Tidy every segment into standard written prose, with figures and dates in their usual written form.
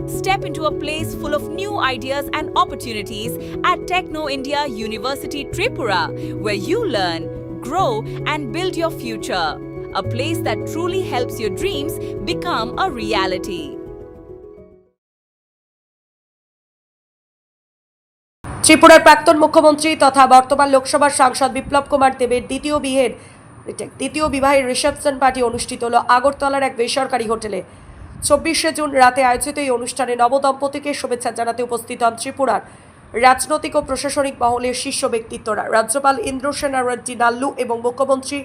Step into a place full of new ideas and opportunities at Techno India University Tripura, where you learn, grow, and build your future. A place that truly helps your dreams become a reality. ত্রিপুরার প্রাক্তন মুখ্যমন্ত্রী তথা বর্তমান লোকসভার সাংসদ বিপ্লব কুমার দেবের দ্বিতীয় বিবাহের রিসেপশন পার্টি অনুষ্ঠিত হল আগরতলার এক বেসরকারি হোটেলে। 24শে জুন রাতে আয়োজিত এই অনুষ্ঠানে নবদম্পতিকে শুভেচ্ছা জানাতে উপস্থিত হন ত্রিপুরার রাজনৈতিক ও প্রশাসনিক মহলের শীর্ষ ব্যক্তিত্বরা। রাজ্যপাল ইন্দ্রসেনা রেড্ডি নাল্লু এবং মুখ্যমন্ত্রী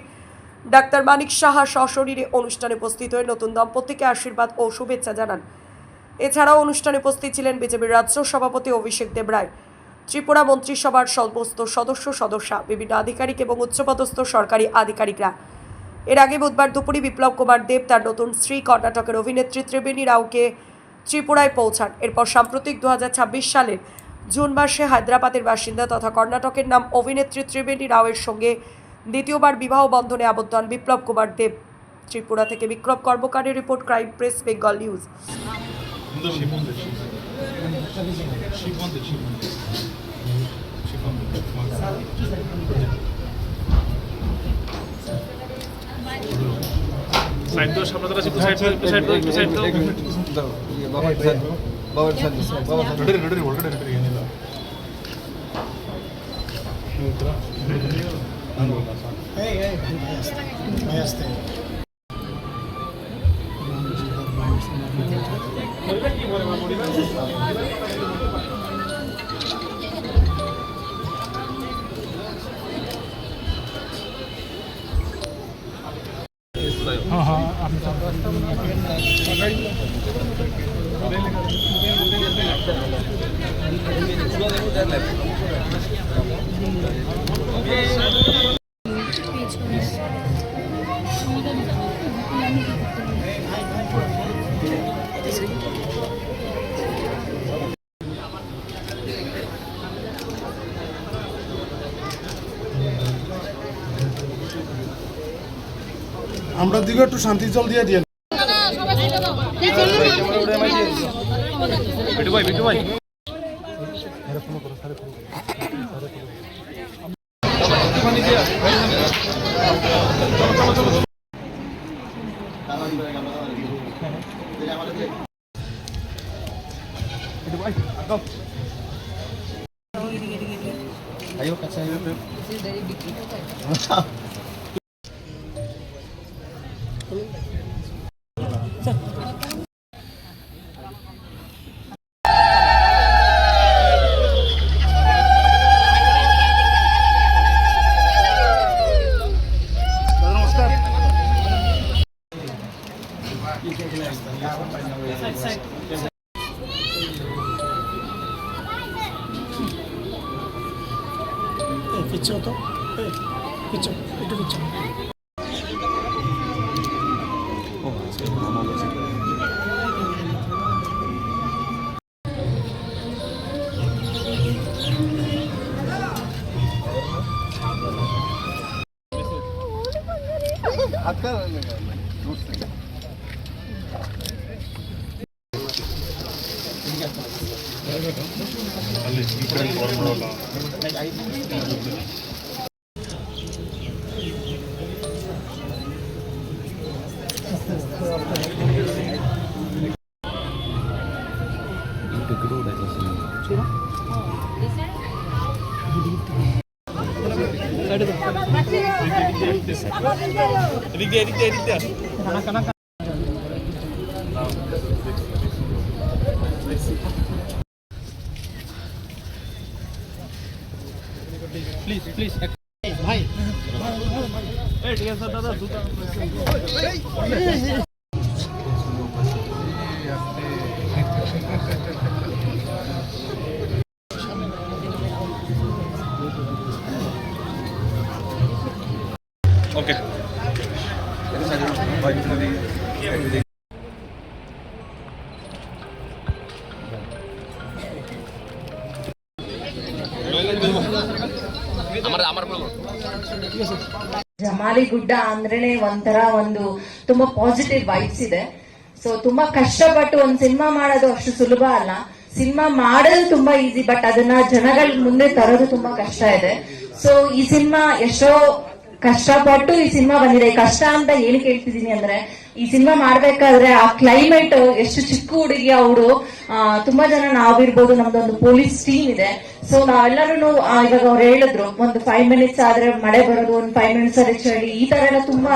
ডাক্তার মানিক সাহা সশরীরে অনুষ্ঠানে উপস্থিত হয়ে নতুন দম্পতিকে আশীর্বাদ ও শুভেচ্ছা জানান। এছাড়াও অনুষ্ঠানে উপস্থিত ছিলেন বিজেপির রাজ্য সভাপতি অভিষেক দেবরায়, ত্রিপুরা মন্ত্রিসভার সমস্ত সদস্যা, বিভিন্ন আধিকারিক এবং উচ্চপদস্থ সরকারি আধিকারিকরা। এর আগে বুধবার দুপুরে বিপ্লব কুমার দেব তার নতুন স্ত্রী কর্ণাটকের অভিনেত্রী ত্রিবেণী রাওকে ত্রিপুরায় পৌঁছান। এরপর সাম্প্রতিক 2026 সালের জুন মাসে হায়দ্রাবাদের বাসিন্দা তথা কর্ণাটকের নাম অভিনেত্রী ত্রিবেণী রাওয়ের সঙ্গে দ্বিতীয়বার বিবাহ বন্ধনে আবদ্ধ হন বিপ্লব কুমার দেব। ত্রিপুরা থেকে বিক্রম কর্মকারের report, crime press, Bengal news. Side দাও, সামনে দাও, একটু সাইড দাও। বাবা রেডি ಏನಿಲ್ಲ আমরা দিকে একটু শান্তি জল দিয়ে দিয়ে বিটু ভাই ayo kaca ayo dari bikin পিছু তো পিছু একটু পিছু প্লিজ প্লিজ ভাই ঠিক আছে দাদা ওকে ಜಮಾಲಿ ಗುಡ್ಡ ಅಂದ್ರೇನೆ ಒಂಥರ ಒಂದು ತುಂಬಾ ಪಾಸಿಟಿವ್ ವೈಬ್ಸ್ ಇದೆ. ಸೊ ತುಂಬಾ ಕಷ್ಟಪಟ್ಟು ಒಂದು ಸಿನಿಮಾ ಮಾಡೋದು ಅಷ್ಟು ಸುಲಭ ಅಲ್ಲ. ಸಿನಿಮಾ ಮಾಡೋದು ತುಂಬಾ ಈಸಿ, ಬಟ್ ಅದನ್ನ ಜನಗಳ ಮುಂದೆ ತರೋದು ತುಂಬಾ ಕಷ್ಟ ಇದೆ. ಸೊ ಈ ಸಿನಿಮಾ ಎಷ್ಟೋ ಕಷ್ಟಪಟ್ಟು ಈ ಸಿನಿಮಾ ಬಂದಿದೆ. ಕಷ್ಟ ಅಂತ ಏನಕ್ಕೆ ಹೇಳ್ತಿದೀನಿ ಅಂದ್ರೆ, ಈ ಸಿನಿಮಾ ಮಾಡ್ಬೇಕಾದ್ರೆ ಆ ಕ್ಲೈಮೇಟ್, ಎಷ್ಟು ಚಿಕ್ಕ ಹುಡುಗಿ ಅವಳು, ತುಂಬಾ ಜನ ನಾವಿರ್ಬೋದು, ನಮ್ದೊಂದು ಪೊಲೀಸ್ ಟೀಮ್ ಇದೆ. ಸೊ ನಾವೆಲ್ಲರೂ ಇವಾಗ ಅವ್ರು ಹೇಳಿದ್ರು, ಒಂದು 5 minutes ಆದ್ರೆ ಮಳೆ ಬರೋದು, ಒಂದು 5 minutes ಆದ್ರೆ ಚಳಿ, ಈ ತರ ಎಲ್ಲ ತುಂಬಾ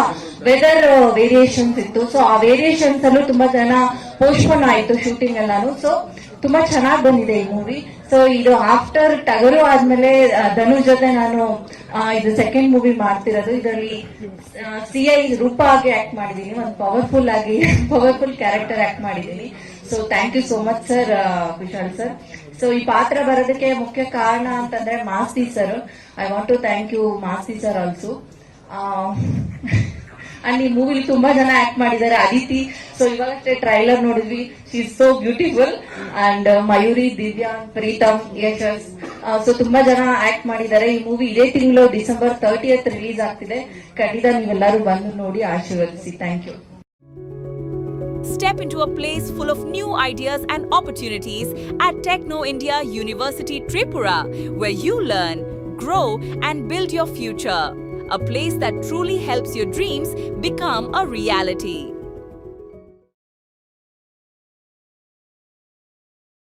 ವೆದರ್ ವೇರಿಯೇಷನ್ಸ್ ಇತ್ತು. ಸೊ ಆ ವೇರಿಯೇಷನ್ಸ್ ಅಲ್ಲೂ ತುಂಬಾ ಜನ ಪೋಸ್ಟ್ಪೋನ್ ಆಯ್ತು ಶೂಟಿಂಗ್ ಎಲ್ಲಾನು. ಸೊ ತುಂಬಾ ಚೆನ್ನಾಗಿ ಬಂದಿದೆ ಈ ಮೂವಿ. ಸೊ ಇದು ಆಫ್ಟರ್ ಟಗರು ಆದ್ಮೇಲೆ ಧನುಷ್ ಜೊತೆ ನಾನು ಇದು ಸೆಕೆಂಡ್ ಮೂವಿ ಮಾಡ್ತಿರೋದು. ಇದರಲ್ಲಿ CI ರೂಪ ಆಗಿ ಆಕ್ಟ್ ಮಾಡಿದೀನಿ, ಒಂದು ಪವರ್ಫುಲ್ ಕ್ಯಾರೆಕ್ಟರ್ ಆಕ್ಟ್ ಮಾಡಿದೀನಿ. So thank you so much sir, Vishal sir. So ಈ ಪಾತ್ರ ಬರೋದಕ್ಕೆ ಮುಖ್ಯ ಕಾರಣ ಅಂತಂದ್ರೆ Masti sir. I want to thank you Masti sir also. And ಈ ಮೂವಿಲಿ ತುಂಬಾ ಜನ ಆಕ್ಟ್ ಮಾಡಿದ್ದಾರೆ. ಅದಿತಿ, ಸೊ ಇವಾಗಷ್ಟೇ ಟ್ರೈಲರ್ ನೋಡಿದ್ವಿ, she is so beautiful. And Mayuri, Divya, Preetham, Yashas, so ತುಂಬಾ ಜನ ಆಕ್ಟ್ ಮಾಡಿದ್ದಾರೆ. ಈ ಮೂವಿ ಇದೇ ತಿಂಗಳು December 30th ರಿಲೀಸ್ ಆಗ್ತಿದೆ. ಖಂಡಿತ ನೀವೆಲ್ಲರೂ ಬಂದು ನೋಡಿ ಆಶೀರ್ವದಿಸಿ. Thank you. Step into a place full of new ideas and opportunities at Techno India University Tripura, where you learn, grow and build your future. A place that truly helps your dreams become a reality.